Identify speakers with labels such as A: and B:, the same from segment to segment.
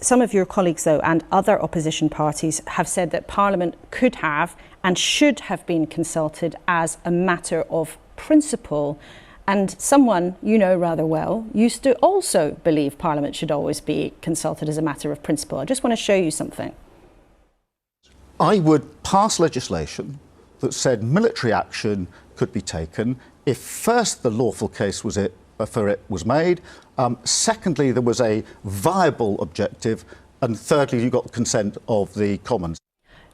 A: Some of your colleagues, though, and other opposition parties have said that Parliament could have and should have been consulted as a matter of principle. And someone you know rather well used to also believe Parliament should always be consulted as a matter of principle. I just want to show you something.
B: I would pass legislation that said military action could be taken if first the lawful case for it was made, secondly there was a viable objective, and thirdly you got the consent of the Commons.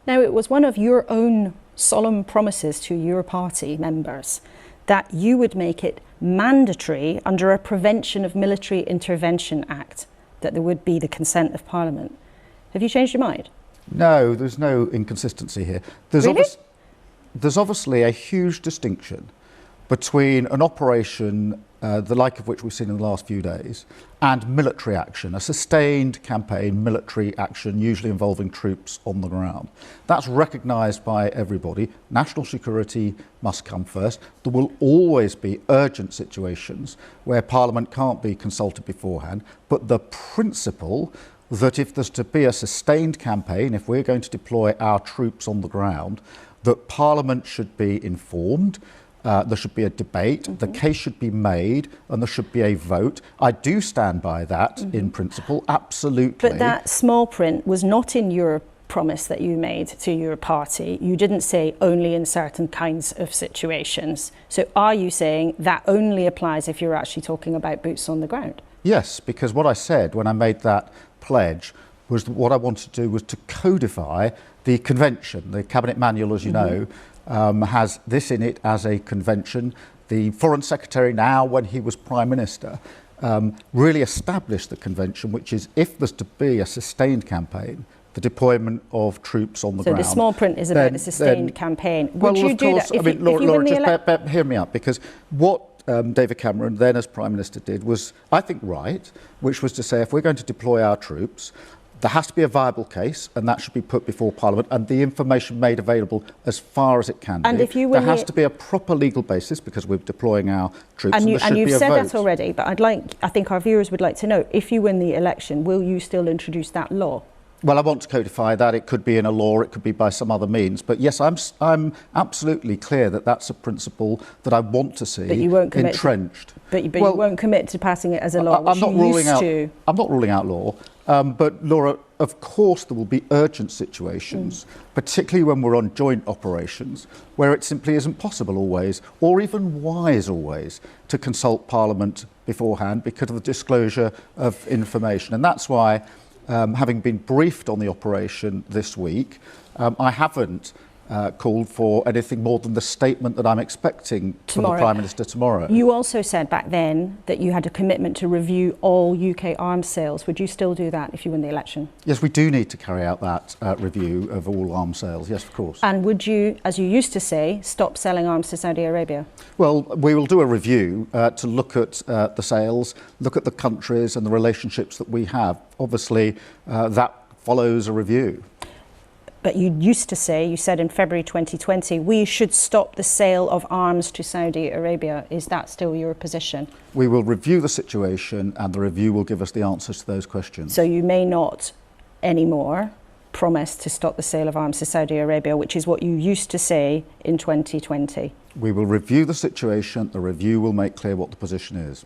A: Now, it was one of your own solemn promises to your party members that you would make it mandatory under a Prevention of Military Intervention Act that there would be the consent of Parliament. Have you changed your mind?
B: No, there's no inconsistency here.
A: Really?
B: There's obviously a huge distinction between an operation the like of which we've seen in the last few days and military action, a sustained campaign, military action, usually involving troops on the ground. That's recognised by everybody. National security must come first. There will always be urgent situations where Parliament can't be consulted beforehand, but the principle that if there's to be a sustained campaign, if we're going to deploy our troops on the ground, that Parliament should be informed, there should be a debate, the case should be made, and there should be a vote. I do stand by that in principle, absolutely.
A: But that small print was not in your promise that you made to your party. You didn't say only in certain kinds of situations. So are you saying that only applies if you're actually talking about boots on the ground?
B: Yes, because what I said when I made that pledge was that what I wanted to do was to codify the convention. The Cabinet Manual, as you know, has this in it as a convention. The Foreign Secretary now, when he was Prime Minister, really established the convention, which is if there's to be a sustained campaign, the deployment of troops on the ground.
A: So the small print is about a sustained campaign. Would you do that if
B: Laura, just hear me out, because what David Cameron, then as Prime Minister, did was, I think, right, which was to say if we're going to deploy our troops, there has to be a viable case, and that should be put before Parliament, and the information made available as far as it can
A: and
B: be.
A: If you
B: there has to be a proper legal basis because we're deploying our troops, and
A: you've said that already. But I think our viewers would like to know, if you win the election, will you still introduce that law?
B: Well, I want to codify that. It could be in a law, it could be by some other means. But yes, I'm absolutely clear that that's a principle that I want to see entrenched.
A: You won't commit to passing it as a law, which you used to.
B: I'm not ruling out law. But Laura, of course there will be urgent situations, particularly when we're on joint operations, where it simply isn't possible always, or even wise always, to consult Parliament beforehand because of the disclosure of information. And that's why, having been briefed on the operation this week, I haven't called for anything more than the statement that I'm expecting from the Prime Minister tomorrow.
A: You also said back then that you had a commitment to review all UK arms sales. Would you still do that if you win the election?
B: Yes, we do need to carry out that review of all arms sales, yes, of course.
A: And would you, as you used to say, stop selling arms to Saudi Arabia?
B: Well, we will do a review to look at the sales, look at the countries and the relationships that we have. Obviously, that follows a review.
A: But you used to say, you said in February 2020, we should stop the sale of arms to Saudi Arabia. Is that still your position?
B: We will review the situation and the review will give us the answers to those questions.
A: So you may not anymore promise to stop the sale of arms to Saudi Arabia, which is what you used to say in 2020.
B: We will review the situation. The review will make clear what the position is.